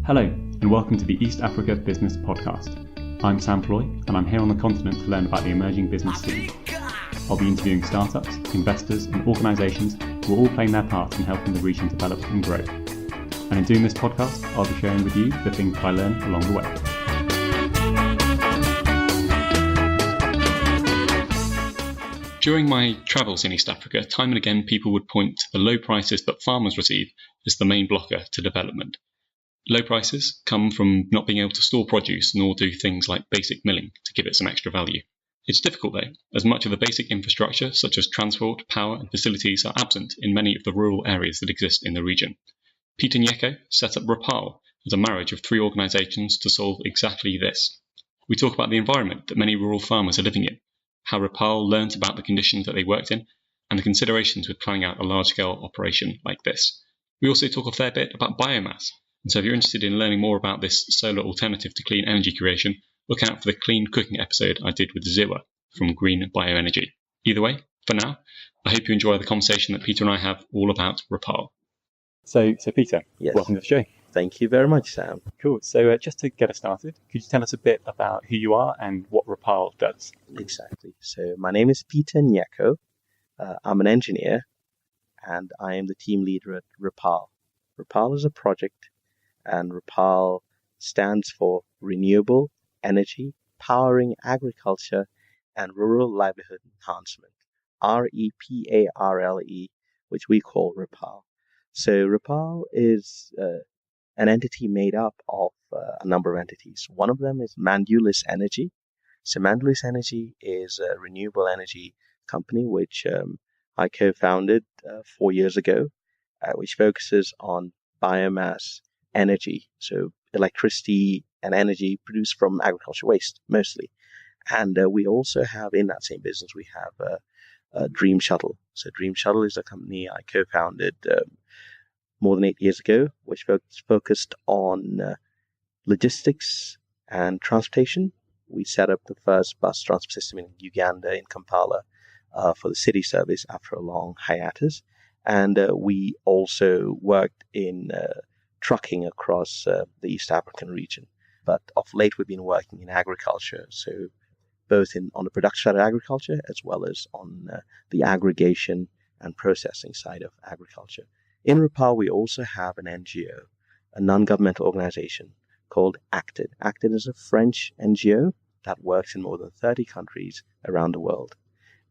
Hello, and welcome to the East Africa Business Podcast. I'm Sam Floy, and I'm here on the continent to learn about the emerging business scene. I'll be interviewing startups, investors, and organisations who are all playing their part in helping the region develop and grow. And in doing this podcast, I'll be sharing with you the things I learn along the way. During my travels in East Africa, time and again people would point to the low prices that farmers receive as the main blocker to development. Low prices come from not being able to store produce nor do things like basic milling to give it some extra value. It's difficult though, as much of the basic infrastructure such as transport, power and facilities are absent in many of the rural areas that exist in the region. Peter Nyeko set up Reparle as a marriage of three organisations to solve exactly this. We talk about the environment that many rural farmers are living in, how Rupaul learnt about the conditions that they worked in, and the considerations with planning out a large-scale operation like this. We also talk a fair bit about biomass, and so if you're interested in learning more about this solar alternative to clean energy creation, look out for the clean cooking episode I did with Ziwa from Green Bioenergy. Either way, for now, I hope you enjoy the conversation that Peter and I have all about Rupaul. So Peter, yes. Welcome to the show. Thank you very much, Sam. Cool. So just to get us started, could you tell us a bit about who you are and what Rupaul does? Exactly. So my name is Peter Nyeko. I'm an engineer, and I am the team leader at Reparle. Reparle is a project, and Reparle stands for Renewable Energy Powering Agriculture and Rural Livelihood Enhancement, Reparle, which we call Reparle. So Reparle is an entity made up of a number of entities. One of them is Mandulis Energy. So Mandulis Energy is a renewable energy company which I co-founded 4 years ago, which focuses on biomass energy, so electricity and energy produced from agricultural waste mostly. And we also have, in that same business, we have Dream Shuttle. So Dream Shuttle is a company I co-founded more than 8 years ago, which focused on logistics and transportation. We set up the first bus transport system in Uganda, in Kampala, for the city service after a long hiatus. And we also worked in trucking across the East African region. But of late, we've been working in agriculture, so both on the production side of agriculture as well as on the aggregation and processing side of agriculture. In Rupaul, we also have an NGO, a non-governmental organization called ACTED. ACTED is a French NGO that works in more than 30 countries around the world.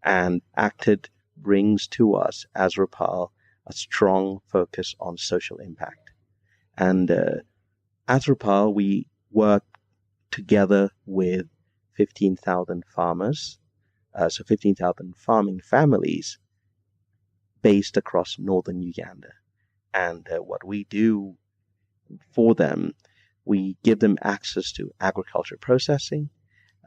And ACTED brings to us, as Rupaul, a strong focus on social impact. And as Rupaul, we work together with 15,000 farmers, so 15,000 farming families based across northern Uganda. And what we do for them, we give them access to agriculture processing,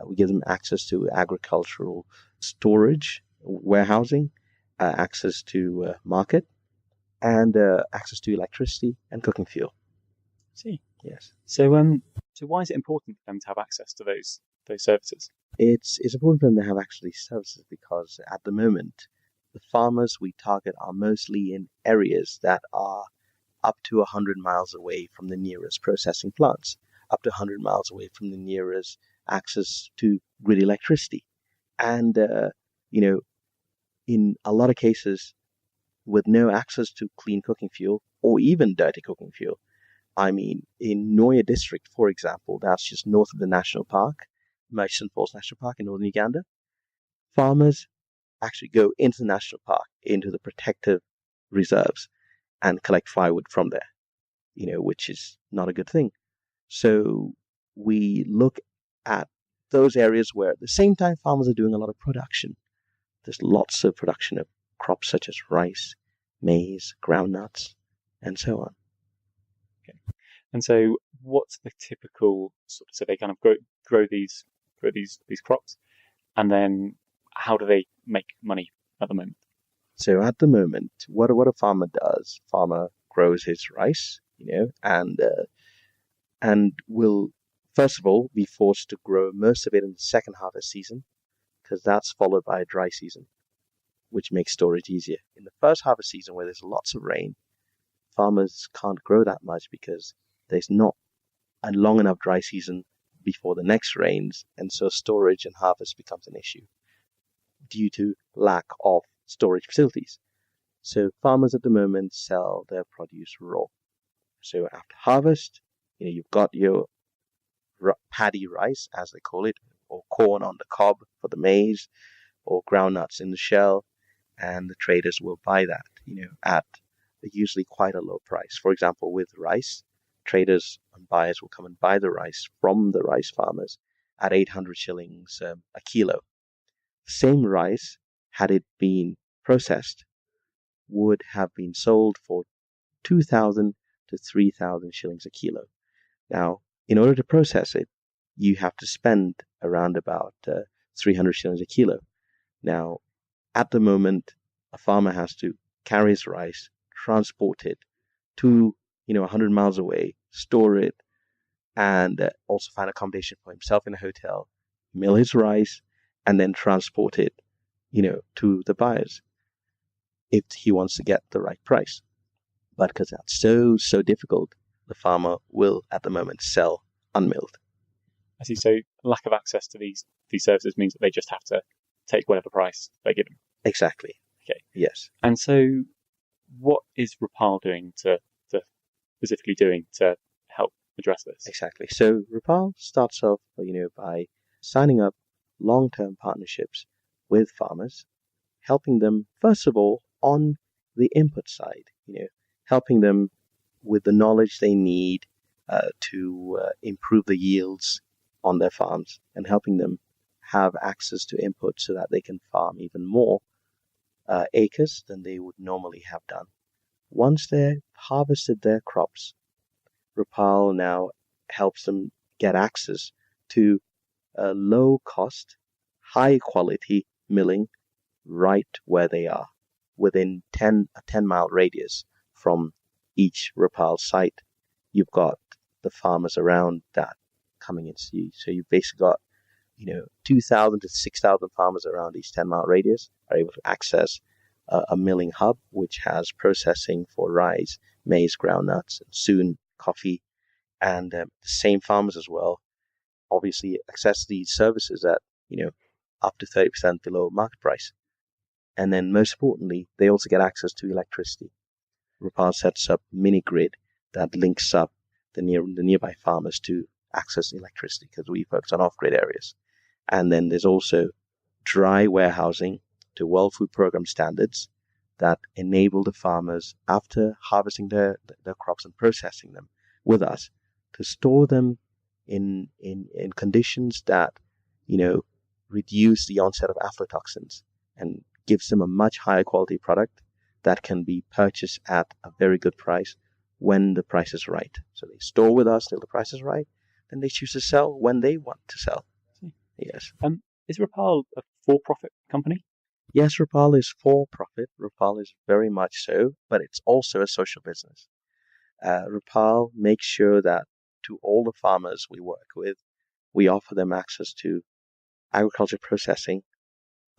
we give them access to agricultural storage, warehousing, access to market, and access to electricity and cooking fuel. See. Yes. So why is it important for them to have access to those services? It's important for them to have access to these services because at the moment, the farmers we target are mostly in areas that are up to 100 miles away from the nearest processing plants, up to 100 miles away from the nearest access to grid electricity. And, in a lot of cases, with no access to clean cooking fuel or even dirty cooking fuel. I mean, in Noya district, for example, that's just north of the national park, Murchison Falls National Park in northern Uganda, farmers actually go into the national park, into the protective reserves, and collect firewood from there, which is not a good thing. So we look at those areas where at the same time farmers are doing a lot of production. There's lots of production of crops such as rice, maize, groundnuts, and so on. Okay. And so what's the typical so they kind of grow these crops, and then how do they make money at the moment? So at the moment, what a farmer does, farmer grows his rice, and will first of all be forced to grow most of it in the second harvest season, because that's followed by a dry season, which makes storage easier. In the first harvest season, where there's lots of rain, farmers can't grow that much because there's not a long enough dry season before the next rains, and so storage and harvest becomes an issue due to lack of storage facilities. So farmers at the moment sell their produce raw. So after harvest, you've got your paddy rice, as they call it, or corn on the cob for the maize, or groundnuts in the shell, and the traders will buy that, at usually quite a low price. For example, with rice, traders and buyers will come and buy the rice from the rice farmers at 800 shillings a kilo. Same rice, had it been processed, would have been sold for 2,000 to 3,000 shillings a kilo. Now, in order to process it, you have to spend around about 300 shillings a kilo. Now, at the moment, a farmer has to carry his rice, transport it to 100 miles away, store it, and also find accommodation for himself in a hotel, mill his rice, and then transport it, to the buyers if he wants to get the right price. But because that's so difficult, the farmer will at the moment sell unmilled. I see. So lack of access to these services means that they just have to take whatever price they give them. Exactly. Okay. Yes. And so, what is Rupaul specifically doing to help address this? Exactly. So Rupaul starts off, by signing up long-term partnerships with farmers, helping them first of all on the input side. Helping them with the knowledge they need to improve the yields on their farms, and helping them have access to input so that they can farm even more acres than they would normally have done. Once they've harvested their crops, Rupaul now helps them get access to low-cost, high-quality milling right where they are, within a 10-mile radius from each Rupaul site. You've got the farmers around that coming in. So you've basically got 2,000 to 6,000 farmers around each 10-mile radius are able to access a milling hub which has processing for rice, maize, groundnuts, and soon coffee, and the same farmers as well obviously access these services at up to 30% below market price. And then most importantly, they also get access to electricity. Rupaul sets up mini grid that links up the nearby farmers to access electricity, because we focus on off-grid areas. And then there's also dry warehousing to World Food Program standards that enable the farmers, after harvesting their crops and processing them with us, to store them in conditions that reduce the onset of aflatoxins and gives them a much higher quality product that can be purchased at a very good price when the price is right. So they store with us till the price is right, then they choose to sell when they want to sell. Yes. Is Reparle a for-profit company? Yes, Reparle is for-profit. Reparle is very much so, but it's also a social business. Reparle makes sure that to all the farmers we work with, we offer them access to agriculture processing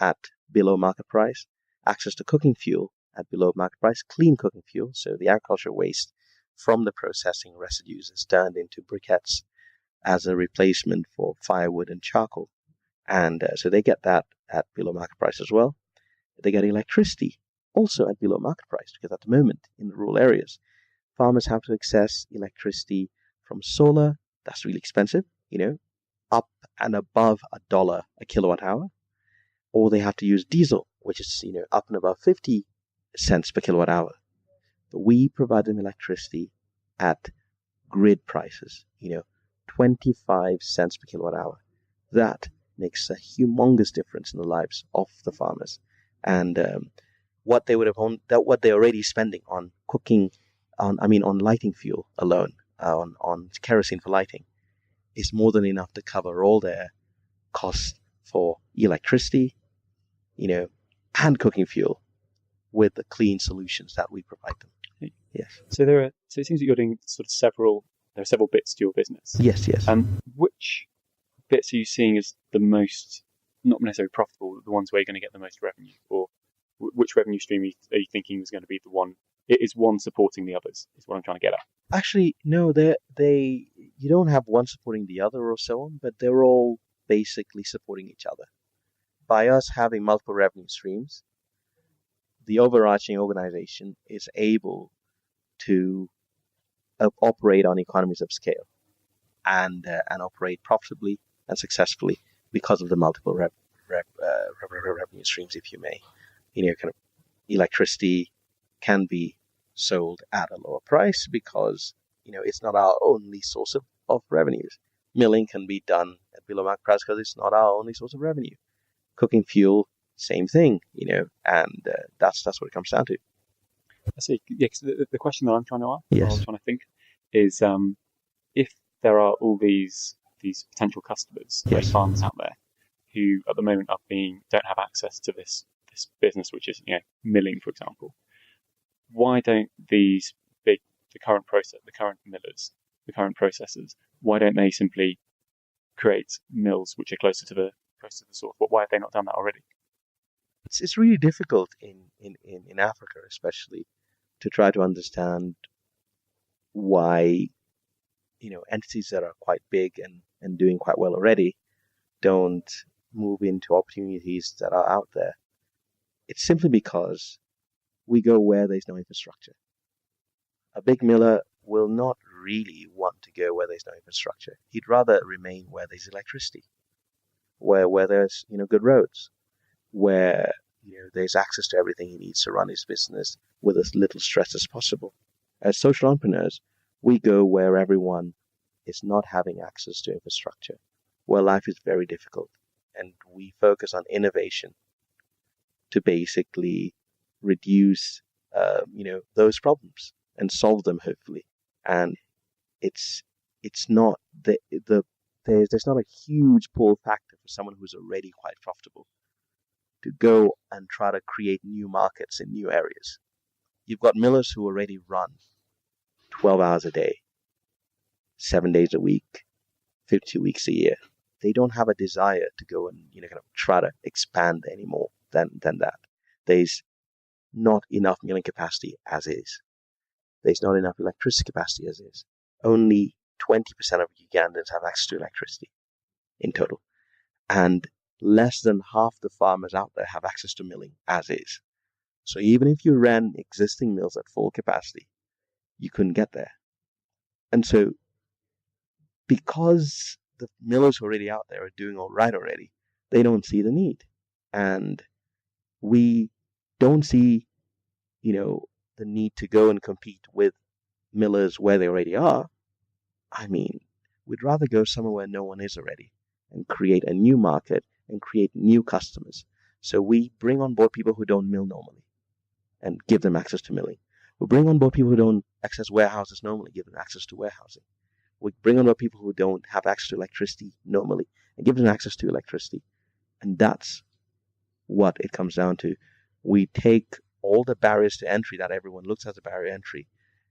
at below market price, access to cooking fuel at below market price, clean cooking fuel, so the agriculture waste from the processing residues is turned into briquettes as a replacement for firewood and charcoal. And so they get that at below market price as well. They get electricity also at below market price, because at the moment in the rural areas, farmers have to access electricity from solar. That's really expensive, up and above $1 a kilowatt hour, or they have to use diesel, which is up and above 50 cents per kilowatt hour. But we provide them electricity at grid prices, 25 cents per kilowatt hour. That makes a humongous difference in the lives of the farmers, and what they would have owned, what they're already spending on cooking, on lighting fuel alone, on kerosene for lighting, is more than enough to cover all their costs for electricity, and cooking fuel with the clean solutions that we provide them. Yes. So it seems that you're doing there are several bits to your business. Yes. Which bits are you seeing as the most, not necessarily profitable, the ones where you're going to get the most revenue, or which revenue stream are you thinking is going to be the one? Is one supporting the others? Is what I'm trying to get at. Actually, no. They you don't have one supporting the other or so on, but they're all basically supporting each other. By us having multiple revenue streams, the overarching organization is able to operate on economies of scale and operate profitably and successfully because of the multiple revenue streams, if you may. Kind of electricity can be sold at a lower price because it's not our only source of revenues. Milling can be done at below market price because it's not our only source of revenue. Cooking fuel, same thing, and that's what it comes down to. I see. Yeah, 'cause the question that I'm trying to ask, yes. or I'm trying to think, is if there are all these potential customers, yes. like farmers out there, who at the moment don't have access to this business, which is milling, for example. Why don't the current millers, the current processors, why don't they simply create mills which are closer to the source? Why have they not done that already? It's really difficult in Africa, especially, to try to understand why entities that are quite big and doing quite well already don't move into opportunities that are out there. It's simply because we go where there's no infrastructure. A big miller will not really want to go where there's no infrastructure. He'd rather remain where there's electricity, where there's good roads, where there's access to everything he needs to run his business with as little stress as possible. As social entrepreneurs, we go where everyone is not having access to infrastructure, where life is very difficult, and we focus on innovation to basically reduce those problems and solve them, hopefully. And it's not there's not a huge pull factor for someone who's already quite profitable to go and try to create new markets in new areas. You've got millers who already run 12 hours a day, 7 days a week, 52 weeks a year. They don't have a desire to go and kind of try to expand any more than that. There's not enough milling capacity as is. There's not enough electricity capacity as is. Only 20% of Ugandans have access to electricity in total. And less than half the farmers out there have access to milling as is. So even if you ran existing mills at full capacity, you couldn't get there. And so because the millers already out there are doing all right already, they don't see the need. And we don't see, the need to go and compete with millers where they already are. I mean, we'd rather go somewhere where no one is already and create a new market and create new customers. So we bring on board people who don't mill normally and give them access to milling. We bring on board people who don't access warehouses normally, give them access to warehousing. We bring on board people who don't have access to electricity normally and give them access to electricity. And that's what it comes down to. We take all the barriers to entry that everyone looks at as a barrier to entry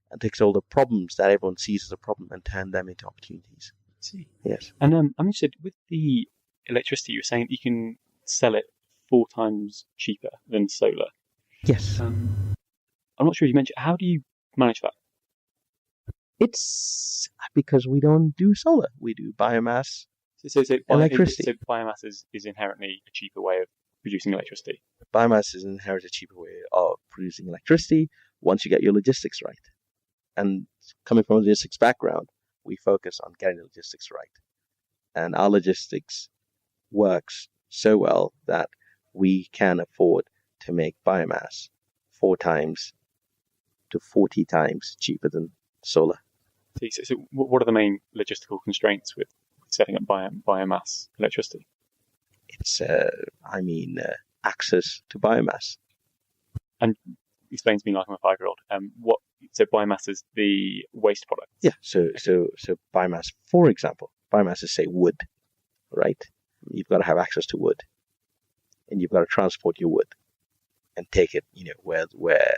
and takes all the problems that everyone sees as a problem and turn them into opportunities. See. Yes. And I'm interested, with the electricity, you were saying you can sell it 4 times cheaper than solar. Yes. I'm not sure if you mentioned, how do you manage that? It's because we don't do solar. We do biomass, electricity. So biomass is inherently a cheaper way of producing electricity. Biomass is inherently a cheaper way of producing electricity once you get your logistics right. And coming from a logistics background, we focus on getting the logistics right. And our logistics works so well that we can afford to make biomass 4 times to 40 times cheaper than solar. So what are the main logistical constraints with setting up biomass electricity? It's, access to biomass. And explain to me, like I'm a 5-year-old, so biomass is the waste product? Yeah, so biomass, for example, biomass is, say, wood, right? You've got to have access to wood, and you've got to transport your wood and take it, where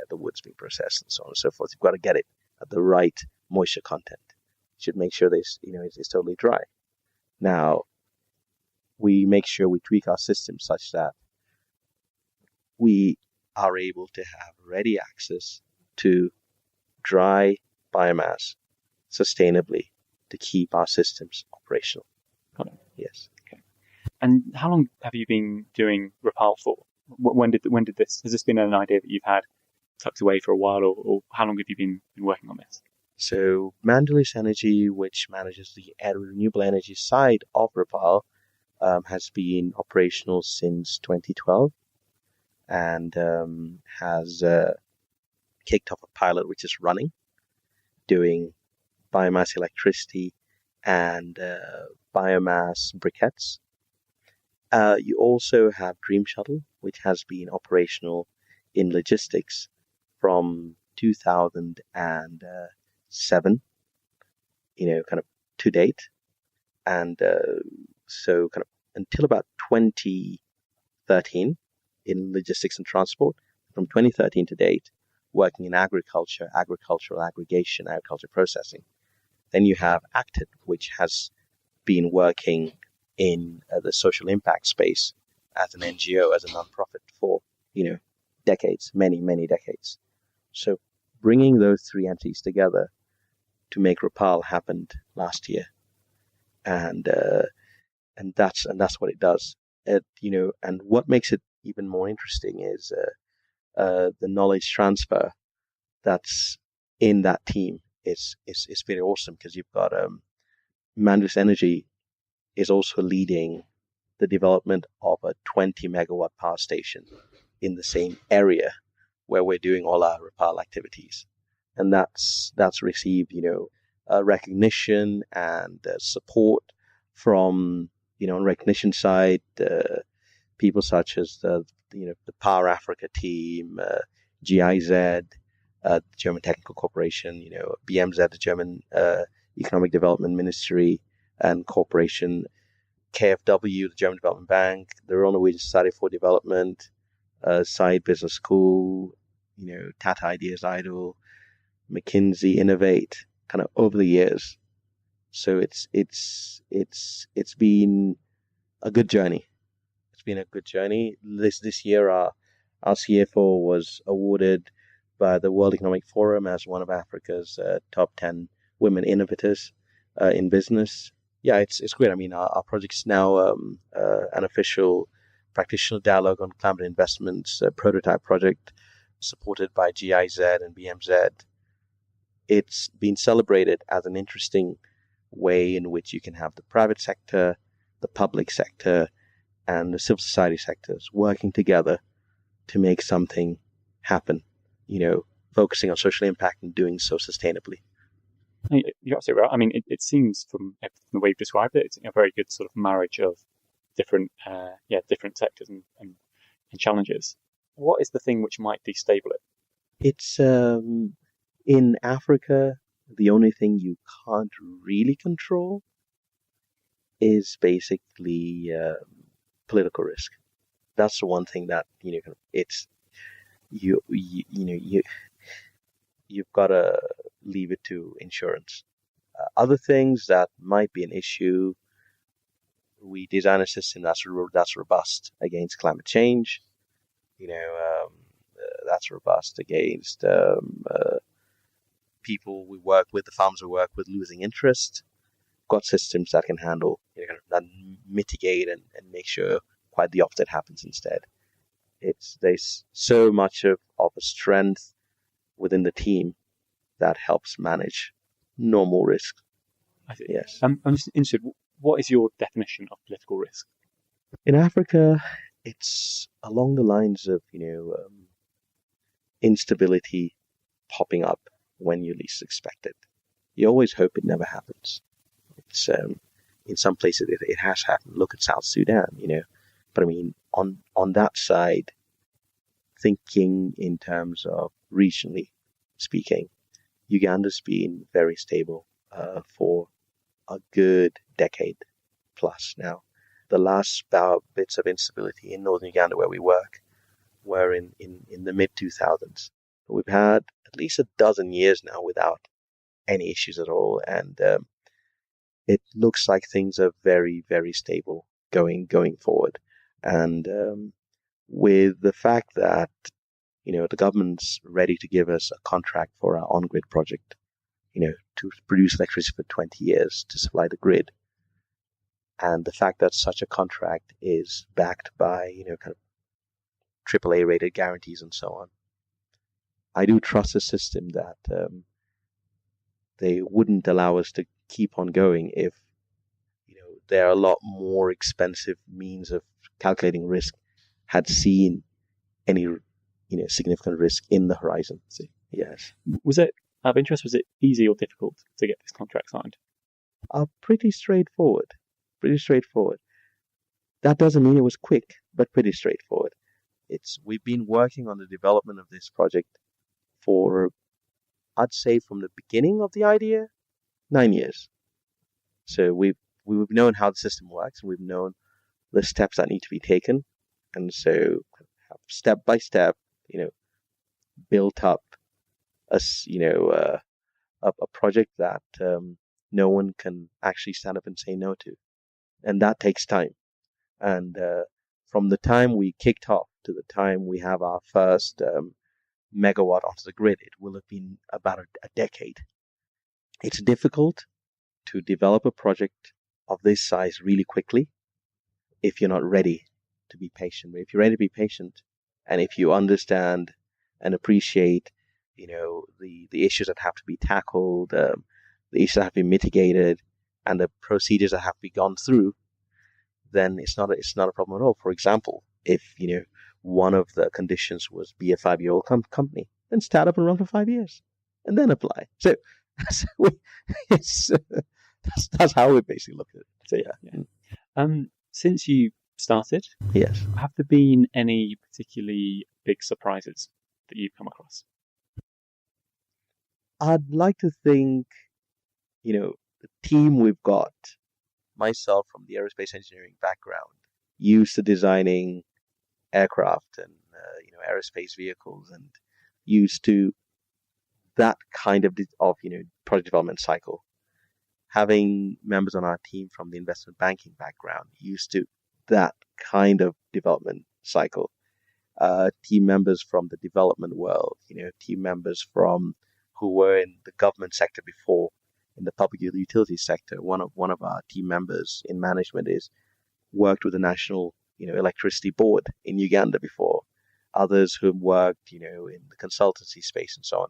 the wood's being processed and so on and so forth. You've got to get it at the right moisture content. You should make sure it's totally dry. Now, we make sure we tweak our system such that we are able to have ready access to dry biomass sustainably to keep our systems operational. Got it. Yes. Okay. And how long have you been doing Reparle for? When did this? Has this been an idea that you've had tucked away for a while, or how long have you been working on this? So Mandulis Energy, which manages the renewable energy side of Reparle, has been operational since 2012 and has kicked off a pilot which is running, doing biomass electricity and biomass briquettes. You also have Dream Shuttle, which has been operational in logistics from 2007, kind of to date. And so kind of until about 2013 in logistics and transport, from 2013 to date, working in agriculture, agricultural aggregation, agriculture processing. Then you have Acted, which has been working in the social impact space as an NGO, as a nonprofit for, decades, many, many decades. So bringing those three entities together to make Rupaul happened last year. And that's what it does. And what makes it even more interesting is the knowledge transfer that's in that team is very awesome, because you've got Mandulis Energy is also leading the development of a 20 megawatt power station in the same area where we're doing all our Reparle activities, and that's received recognition and support from on recognition side people such as the Power Africa team, GIZ, the German Technical Corporation, BMZ, the German Economic Development Ministry and Corporation, KfW, the German Development Bank, the Royal Norwegian Society for Development, Side Business School, Tata Ideas Idol, McKinsey, Innovate, kind of over the years. So it's been a good journey. It's been a good journey. This year, our CFO was awarded by the World Economic Forum as one of Africa's top 10 women innovators in business. Yeah, it's great. I mean, our project's now an official practitioner dialogue on climate investments, prototype project supported by GIZ and BMZ. It's been celebrated as an interesting way in which you can have the private sector, the public sector, and the civil society sectors working together to make something happen, focusing on social impact and doing so sustainably. You're absolutely right. I mean, it seems from the way you've described it, it's a very good sort of marriage of different sectors and challenges. What is the thing which might destabilize it? It's in Africa, the only thing you can't really control is basically political risk. That's the one thing that it's you've got to leave it to insurance. Other things that might be an issue, we design a system that's robust against climate change. That's robust against people we work with, the farmers we work with losing interest. Got systems that can handle, that mitigate and make sure quite the opposite happens instead. There's so much of a strength within the team that helps manage normal risk. I see. Yes. I'm just interested, what is your definition of political risk? In Africa, it's along the lines of, instability popping up when you least expect it. You always hope it never happens. It's in some places it has happened. Look at South Sudan, But I mean, on that side, thinking in terms of regionally speaking, Uganda's been very stable for a good decade plus now. The last bits of instability in northern Uganda where we work were in the mid-2000s. We've had at least a dozen years now without any issues at all, and it looks like things are very, very stable going forward. And with the fact that the government's ready to give us a contract for our on-grid project to produce electricity for 20 years to supply the grid. And the fact that such a contract is backed by, kind of AAA rated guarantees and so on. I do trust the system that they wouldn't allow us to keep on going if, there are a lot more expensive means of calculating risk had seen any, significant risk in the horizon. So, yes. Was it, out of interest, was it easy or difficult to get this contract signed? Pretty straightforward. That doesn't mean it was quick, but pretty straightforward. We've been working on the development of this project for, I'd say, from the beginning of the idea, 9 years. So we've known how the system works, and we've known the steps that need to be taken, and so step by step, built up a project that no one can actually stand up and say no to, and that takes time. And from the time we kicked off to the time we have our first megawatt onto the grid, it will have been about a decade. It's difficult to develop a project of this size really quickly if you're not ready to be patient. But if you're ready to be patient, and if you understand and appreciate, the issues that have to be tackled, the issues that have to be mitigated, and the procedures that have to be gone through, then it's not a problem at all. For example, if one of the conditions was be a 5-year-old company, then start up and run for 5 years, and then apply. So that's how we basically look at it. So yeah. Since you started, yes, have there been any particularly big surprises that you've come across? I'd like to think, the team we've got, myself from the aerospace engineering background, used to designing aircraft and aerospace vehicles, and used to that kind of project development cycle. Having members on our team from the investment banking background, used to that kind of development cycle. Team members from the development world, team members from who were in the government sector before, in the public utilities sector. One of our team members in management worked with the National Electricity Board in Uganda before. Others who worked in the consultancy space and so on.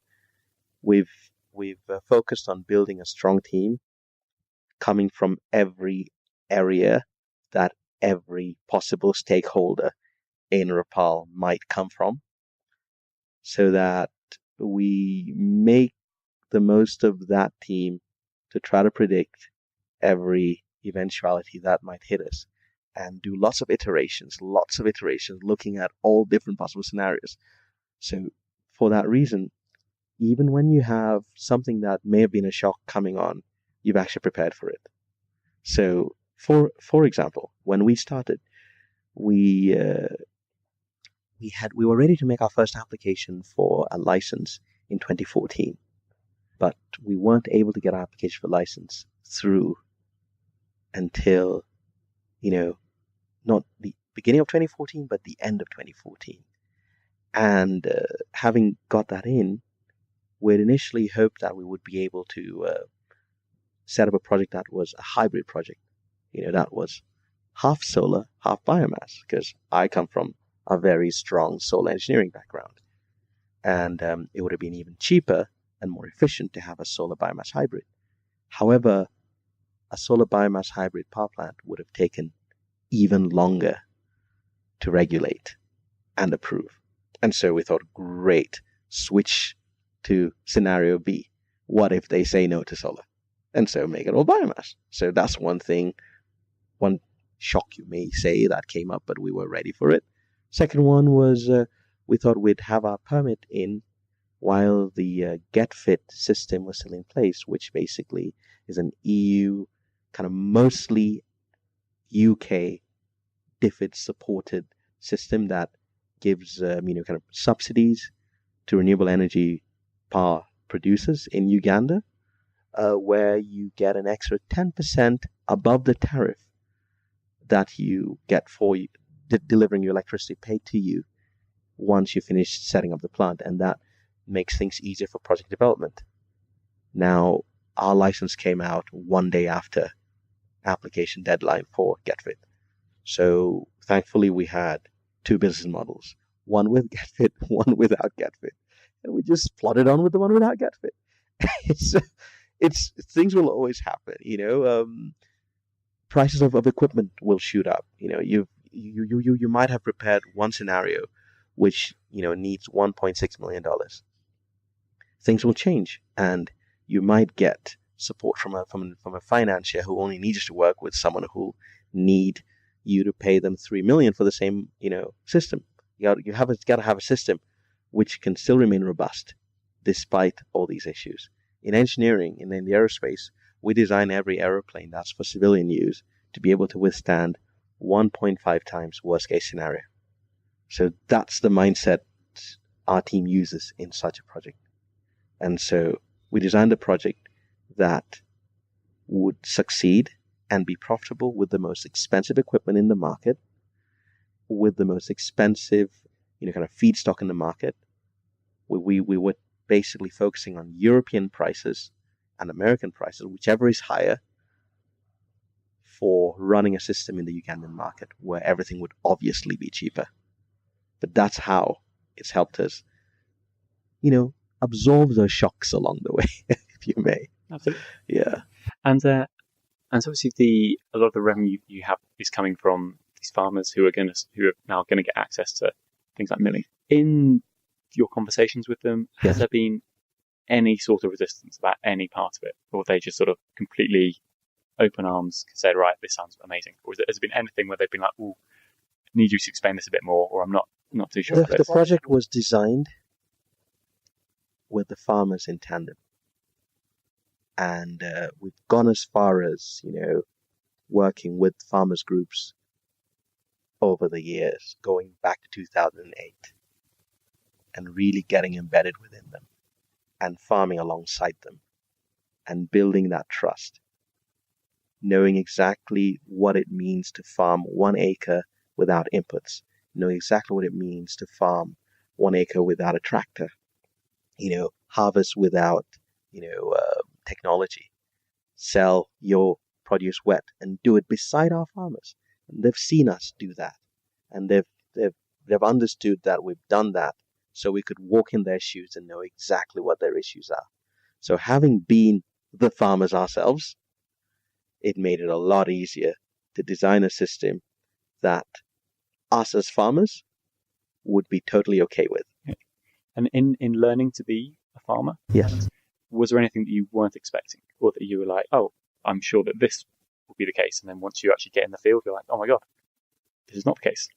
We've focused on building a strong team coming from every area that every possible stakeholder in Rupaul might come from, so that we make the most of that team to try to predict every eventuality that might hit us, and do lots of iterations, looking at all different possible scenarios. So for that reason, even when you have something that may have been a shock coming on, you've actually prepared for it. So for example, when we started, we were ready to make our first application for a license in 2014, but we weren't able to get our application for license through until, not the beginning of 2014, but the end of 2014. And having got that in, we'd initially hoped that we would be able to set up a project that was a hybrid project, that was half solar, half biomass, because I come from a very strong solar engineering background. And it would have been even cheaper and more efficient to have a solar biomass hybrid. However, a solar biomass hybrid power plant would have taken even longer to regulate and approve. And so we thought, great, switch to scenario B. What if they say no to solar? And so make it all biomass. So that's one thing, one shock you may say that came up, but we were ready for it. Second one was we thought we'd have our permit in while the GetFit system was still in place, which basically is an EU, kind of mostly UK DFID-supported system that gives kind of subsidies to renewable energy power producers in Uganda, where you get an extra 10% above the tariff that you get for delivering your electricity paid to you once you finish setting up the plant, and that makes things easier for project development. Now, our license came out one day after application deadline for GetFit. So thankfully we had two business models, one with GetFit, one without GetFit. And we just plodded on with the one without GetFit. it's things will always happen, prices of equipment will shoot up. You might have prepared one scenario which, needs $1.6 million. Things will change, and you might get support from a financier who only needs to work with someone who need you to pay them $3 million for the same, system. You got to have a system which can still remain robust despite all these issues. In engineering, in the aerospace, we design every aeroplane that's for civilian use to be able to withstand 1.5 times worst case scenario. So that's the mindset our team uses in such a project. And so we designed a project that would succeed and be profitable with the most expensive equipment in the market, with the most expensive, kind of feedstock in the market. We were basically focusing on European prices and American prices, whichever is higher, for running a system in the Ugandan market where everything would obviously be cheaper. But that's how it's helped us, absorb those shocks along the way, if you may. Absolutely. Yeah. And so obviously a lot of the revenue you have is coming from these farmers who are now going to get access to things like milling. In your conversations with them, has there been any sort of resistance about any part of it, or they just sort of completely open arms said, right, this sounds amazing? Or has there been anything where they've been like, "Oh, I need you to explain this a bit more," or I'm not too sure? The project was designed with the farmers in tandem, and we've gone as far as working with farmers groups over the years, going back to 2008, and really getting embedded within them and farming alongside them and building that trust, knowing exactly what it means to farm 1 acre without inputs, knowing exactly what it means to farm 1 acre without a tractor, harvest without, technology, sell your produce wet and do it beside our farmers. And they've seen us do that. And they've understood that we've done that so we could walk in their shoes and know exactly what their issues are. So having been the farmers ourselves, it made it a lot easier to design a system that us as farmers would be totally okay with. And in learning to be a farmer, yes, was there anything that you weren't expecting, or that you were like, oh, I'm sure that this will be the case, and then once you actually get in the field, you're like, oh my god, this is not the case?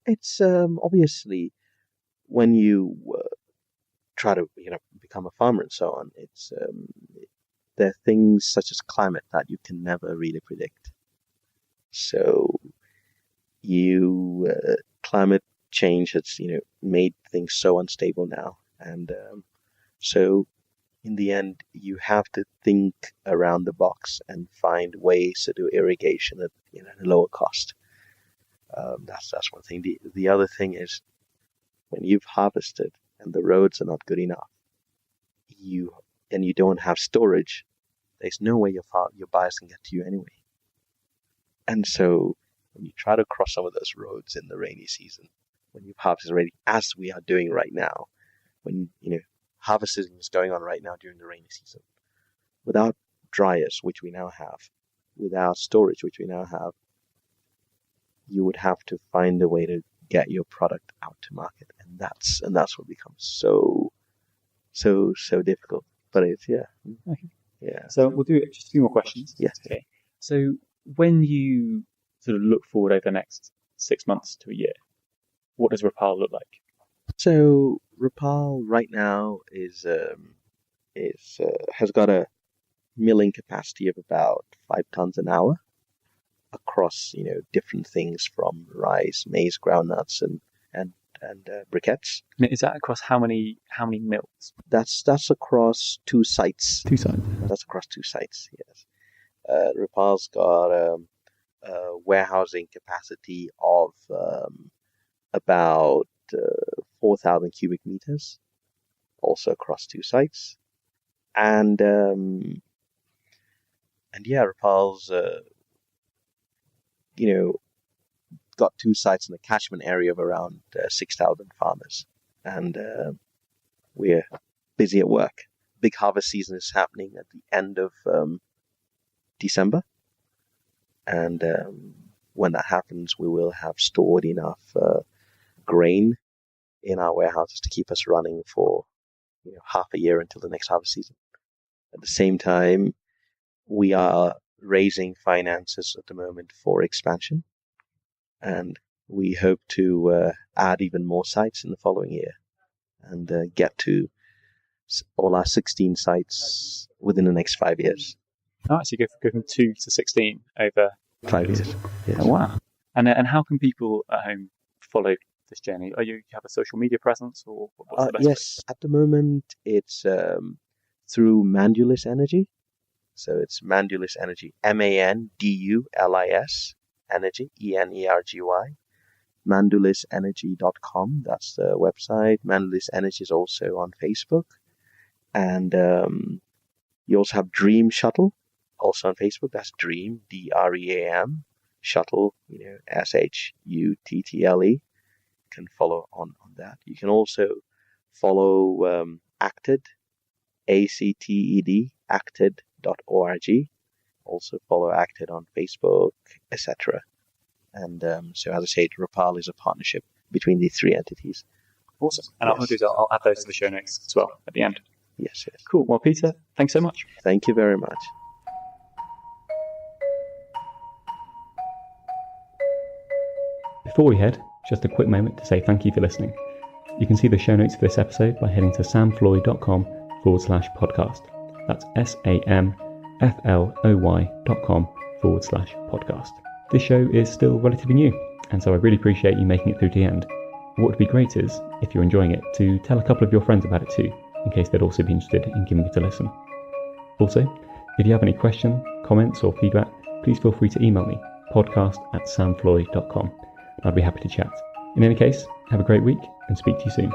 It's obviously when you try to become a farmer and so on, it's there are things such as climate that you can never really predict. So climate change has made things so unstable now, and so in the end you have to think around the box and find ways to do irrigation at a lower cost. That's one thing. The other thing is, when you've harvested and the roads are not good enough, you don't have storage, there's no way your buyers can get to you anyway. And so when you try to cross some of those roads in the rainy season, when you've harvested already, as we are doing right now, when harvesting is going on right now during the rainy season, without dryers, which we now have, without storage, which we now have, you would have to find a way to get your product out to market, and that's what becomes so difficult. But it's Okay. Yeah. So we'll do just a few more questions. Yes. Okay. So when you sort of look forward over the next 6 months to a year, what does Reparle look like? So Rupaul right now has got a milling capacity of about 5 tons an hour across different things from rice, maize, groundnuts, and briquettes. Is that across how many mills? That's across 2 sites. 2 sites. That's across 2 sites. Yes. Rupaul's got a warehousing capacity of about 4,000 cubic meters, also across 2 sites, And yeah, Rupaul's got 2 sites in a catchment area of around 6,000 farmers, and we're busy at work. Big harvest season is happening at the end of December, and when that happens, we will have stored enough grain in our warehouses to keep us running for half a year until the next harvest season. At the same time, we are raising finances at the moment for expansion, and we hope to add even more sites in the following year and get to all our 16 sites within the next 5 years. Oh, so you go from 2 to 16 over 5 years. Yes. Oh, wow. And how can people at home follow this journey? Do you have a social media presence, or what's the best yes, way? At the moment it's through Mandulis Energy. So it's Mandulis Energy, MANDULIS Energy, ENERGY, mandulisenergy.com. That's the website. Mandulis Energy is also on Facebook. And you also have Dream Shuttle, also on Facebook. That's Dream, DREAM, Shuttle, SHUTTLE. You can follow on that. You can also follow Acted, ACTED, acted.org. Also follow Acted on Facebook, etc. And so, as I said, Reparle is a partnership between these 3 entities. Awesome. And yes. I'll add those to the show notes as well at the end. Yes. Cool. Well, Peter, thanks so much. Thank you very much. Before we head, just a quick moment to say thank you for listening. You can see the show notes for this episode by heading to samfloy.com/podcast. That's samfloy.com/podcast. This show is still relatively new, and so I really appreciate you making it through to the end. What would be great is, if you're enjoying it, to tell a couple of your friends about it too, in case they'd also be interested in giving it a listen. Also, if you have any questions, comments or feedback, please feel free to email me, podcast@samfloy.com. I'd be happy to chat. In any case, have a great week and speak to you soon.